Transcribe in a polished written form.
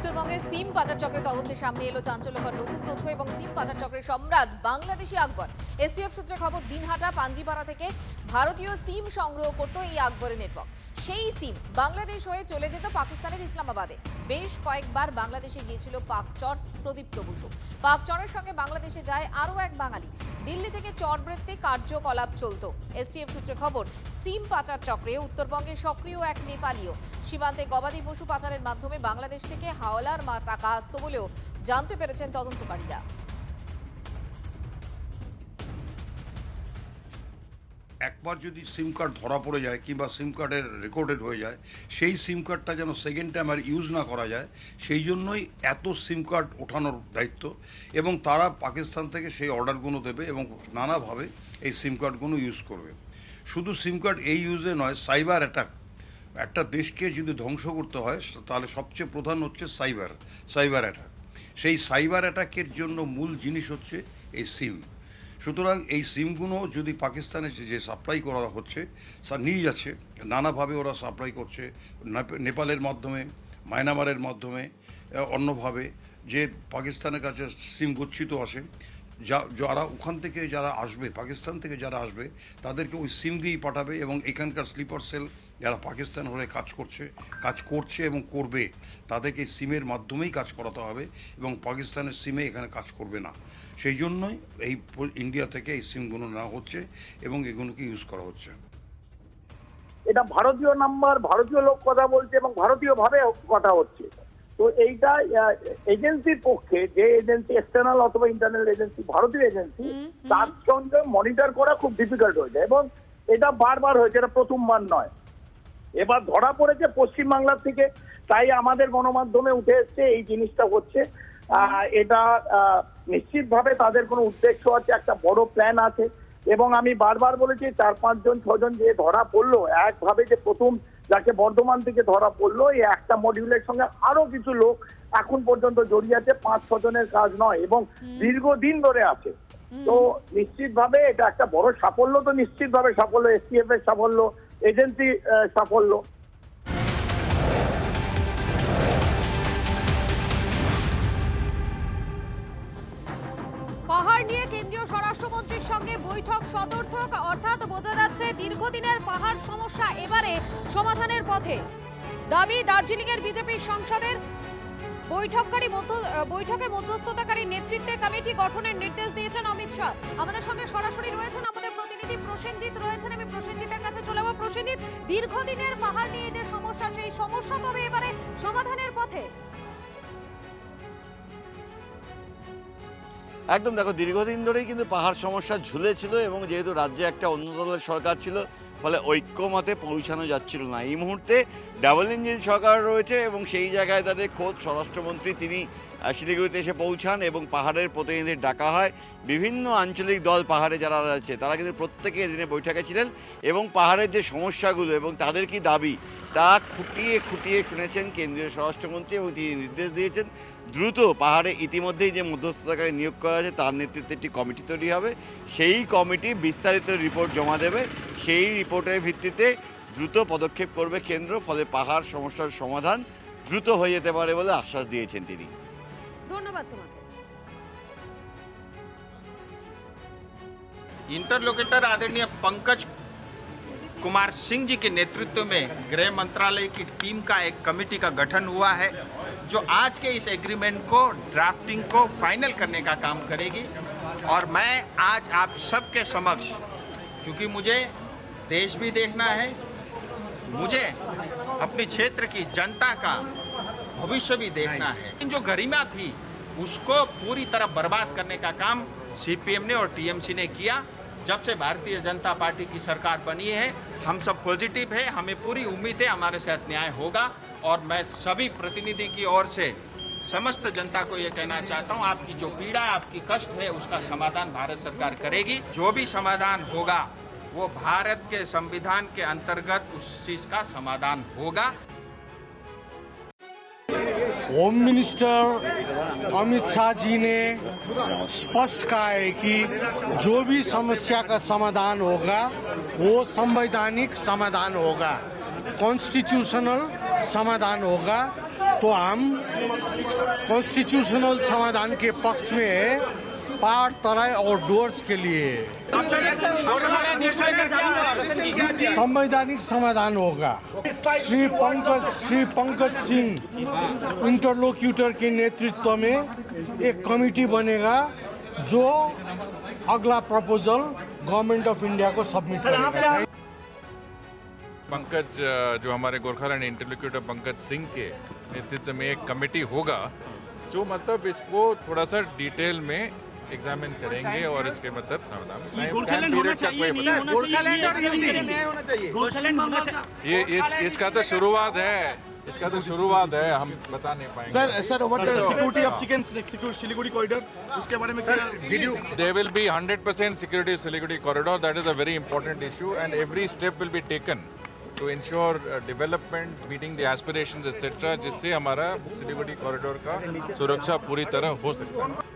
উত্তরবঙ্গে সিম পাচার চক্রের তদন্তে সামনে এলো চাঞ্চল্যকর নতুন তথ্য এবং সিম পাচার চক্রের সম্রাট বাংলাদেশি আকবর। এসটিএফ সূত্রে খবর, দিনহাটা পাঞ্জিপাড়া থেকে ভারতীয় সিম সংগ্রহ করত এই আকবরের নেটওয়ার্ক। সেই সিম বাংলাদেশ হয়ে চলে যেত পাকিস্তানের ইসলামাবাদে। বেশ কয়েকবার বাংলাদেশে গিয়েছিল পাকচর প্রদীপ্ত বসু। পাকচরের সঙ্গে বাংলাদেশে যায় আরও এক বাঙালি। দিল্লি থেকে চরবৃত্তি কার্যকলাপ চলত। এসটিএফ সূত্রে খবর, সিম পাচার চক্রে উত্তরবঙ্গে সক্রিয় এক নেপালীয়। সীমান্তে গবাদি পশু পাচারের মাধ্যমে বাংলাদেশ থেকে হাওলার টাকা আসত বলেও জানতে পেরেছেন তদন্তকারীরা। একবার যদি সিম কার্ড ধরা পড়ে যায় কিংবা সিম কার্ডের রেকর্ডেড হয়ে যায়, সেই সিম কার্ডটা যেন সেকেন্ড টাইম আর ইউজ না করা যায়, সেই জন্যই এত সিম কার্ড ওঠানোর দায়িত্ব। এবং তারা পাকিস্তান থেকে সেই অর্ডারগুলো দেবে এবং নানাভাবে এই সিম কার্ডগুলো ইউজ করবে। শুধু সিম কার্ড এই ইউজে নয়, সাইবার অ্যাটাক। একটা দেশকে যদি ধ্বংস করতে হয় তাহলে সবচেয়ে প্রধান হচ্ছে সাইবার অ্যাটাক। সেই সাইবার অ্যাটাকের জন্য মূল জিনিস হচ্ছে এই সিম। সুতরাং এই সিমগুলো যদি পাকিস্তানে যে সাপ্লাই করা হচ্ছে নিয়ে যাচ্ছে, নানাভাবে ওরা সাপ্লাই করছে, নেপালের মাধ্যমে, মায়ানমারের মাধ্যমে, অন্যভাবে যে পাকিস্তানের কাছে সিম গচ্ছিত আসে, যারা ওখান থেকে যারা আসবে, পাকিস্তান থেকে যারা আসবে, তাদেরকে ওই সিম দিয়েই পাঠাবে। এবং এখানকার স্লিপার সেল যারা পাকিস্তান হয়ে কাজ করছে এবং করবে, তাদেরকে সিমের মাধ্যমেই কাজ করাতে হবে এবং পাকিস্তানের সিমে এখানে কাজ করবে না। সেই জন্যই এই ইন্ডিয়া থেকে এই সিমগুলো নেওয়া হচ্ছে এবং এগুলোকে ইউজ করা হচ্ছে। এটা ভারতীয় নাম্বার, ভারতীয় লোক কথা বলছে এবং ভারতীয়ভাবে কথা হচ্ছে। তো এইটা এজেন্সির পক্ষে, যে এজেন্সি এক্সটার্নাল অথবা ইন্টারনাল এজেন্সি, ভারতীয় এজেন্সি, তার সঙ্গে মনিটর করা খুব ডিফিকাল্ট হয়ে যায়। এবং এটা বারবার হয়েছে, এটা প্রথমবার নয়। এবার ধরা পড়েছে পশ্চিমবাংলার থেকে, তাই আমাদের গণমাধ্যমে উঠে এসছে এই জিনিসটা হচ্ছে। এটা নিশ্চিতভাবে তাদের কোনো উদ্দেশ্য আছে, একটা বড় প্ল্যান আছে। এবং আমি বারবার বলেছি, 4-5 জন 6 জন যে ধরা পড়লো একভাবে, যে প্রথম যাকে বর্ধমান থেকে ধরা পড়লো, এই একটা মডিউলের সঙ্গে আরো কিছু লোক এখন পর্যন্ত জড়িয়ে আছে। 5-6 জনের কাজ নয় এবং দীর্ঘদিন ধরে আছে। তো নিশ্চিতভাবে এটা একটা বড় সাফল্য। তো নিশ্চিতভাবে সাফল্য, এসটিএফ এর সাফল্য, এজেন্সি সাফল্য। পাহাড় নিয়ে কেন্দ্রীয় স্বরাষ্ট্রমন্ত্রীর সঙ্গে বৈঠক সদর্থক, অর্থাৎ বোঝা যাচ্ছে দীর্ঘদিনের পাহাড় সমস্যা এবারে সমাধানের পথে। দাবি দার্জিলিং এর বিজেপি সাংসদের। বৈঠকে মধ্যস্থতাকারী নেতৃত্বে কমিটি গঠনের নির্দেশ দিয়েছেন অমিত শাহ। আমাদের সঙ্গে সরাসরি রয়েছেন আমাদের প্রতিনিধি প্রসেনজিৎ রয়েছেন। আমি প্রসেনজিতের কাছে চলে যাব। প্রসেনজিৎ, দীর্ঘদিনের পাহাড় নিয়ে যে সমস্যা, সেই সমস্যা তবে এবারে সমাধানের পথে। একদম, দেখো, দীর্ঘদিন ধরেই কিন্তু পাহাড় সমস্যা ঝুলেছিল এবং যেহেতু রাজ্যে একটা অন্য দলের সরকার ছিল, ফলে ঐক্যমতে পৌঁছানো যাচ্ছিল না। এই মুহূর্তে ডাবল ইঞ্জিন সরকার রয়েছে এবং সেই জায়গায় তাদের খোদ স্বরাষ্ট্রমন্ত্রী তিনি শিলিগুড়িতে এসে পৌঁছান এবং পাহাড়ের প্রতিনিধিদের ডাকা হয়। বিভিন্ন আঞ্চলিক দল পাহাড়ে যারা রয়েছে তারা কিন্তু প্রত্যেকে এদিনে বৈঠকে ছিলেন এবং পাহাড়ের যে সমস্যাগুলো এবং তাদের কি দাবি তা খুঁটিয়ে শুনেছেন কেন্দ্রীয় স্বরাষ্ট্রমন্ত্রী এবং তিনি নির্দেশ দিয়েছেন দ্রুত পাহাড়ে ইতিমধ্যেই যে মধ্যস্থতাকারী নিয়োগ করা আছে তার নেতৃত্বে একটি কমিটি তৈরি হবে। সেই কমিটি বিস্তারিত রিপোর্ট জমা দেবে। সেই রিপোর্টের ভিত্তিতে দ্রুত পদক্ষেপ করবে কেন্দ্র, ফলে পাহাড় সমস্যার সমাধান দ্রুত হয়ে যেতে পারে বলে আশ্বাস দিয়েছেন তিনি। ধন্যবাদ তোমাকে। इंटरलोकेटर आदरणीय पंकज कुमार सिंह जी के नेतृत्व में गृह मंत्रालय की टीम का एक कमेटी का गठन हुआ है, जो आज के इस एग्रीमेंट को ड्राफ्टिंग को फाइनल करने का काम करेगी। और मैं आज आप सबके समक्ष, क्योंकि मुझे देश भी देखना है, मुझे अपने क्षेत्र की जनता का भविष्य भी देखना है। जो गरिमा थी उसको पूरी तरह बर्बाद करने का काम सीपीएम ने और टीएमसी ने किया। जब से भारतीय जनता पार्टी की सरकार बनी है, हम सब पॉजिटिव है, हमें पूरी उम्मीद है हमारे साथ न्याय होगा। और मैं सभी प्रतिनिधि की ओर से समस्त जनता को ये कहना चाहता हूँ, आपकी जो पीड़ा, आपकी कष्ट है, उसका समाधान भारत सरकार करेगी। जो भी समाधान होगा वो भारत के संविधान के अंतर्गत उस चीज का समाधान होगा। होम मिनिस्टर अमित शाह जी ने स्पष्ट कहा है कि जो भी समस्या का समाधान होगा वो संवैधानिक समाधान होगा, कॉन्स्टिट्यूशनल समाधान होगा। तो हम कॉन्स्टिट्यूशनल समाधान के पक्ष में है, पार तराई और डुअर्स के लिए संवैधानिक समाधान होगा। श्री पंकज सिंह इंटरलोक्यूटर के नेतृत्व में एक कमेटी बनेगा जो अगला प्रपोजल गवर्नमेंट ऑफ इंडिया को सबमिट करेगा। पंकज जो हमारे गोरखालैंड इंटरलोक्यूटर पंकज सिंह के नेतृत्व में एक कमेटी होगा जो मतलब इसको थोड़ा सा डिटेल में एग्जामिन करेंगे और इसके मतलब ये इसका तो शुरुआत है, हम बता नहीं पाएंगे। Sir what the security of chicken Siliguri corridor उसके बारे में क्या There will be 100% security Siliguri corridor. That is a very important issue, and every step will be taken to ensure development, meeting the aspirations, etc. जिससे हमारा Siliguri corridor का सुरक्षा पूरी तरह हो सकता है।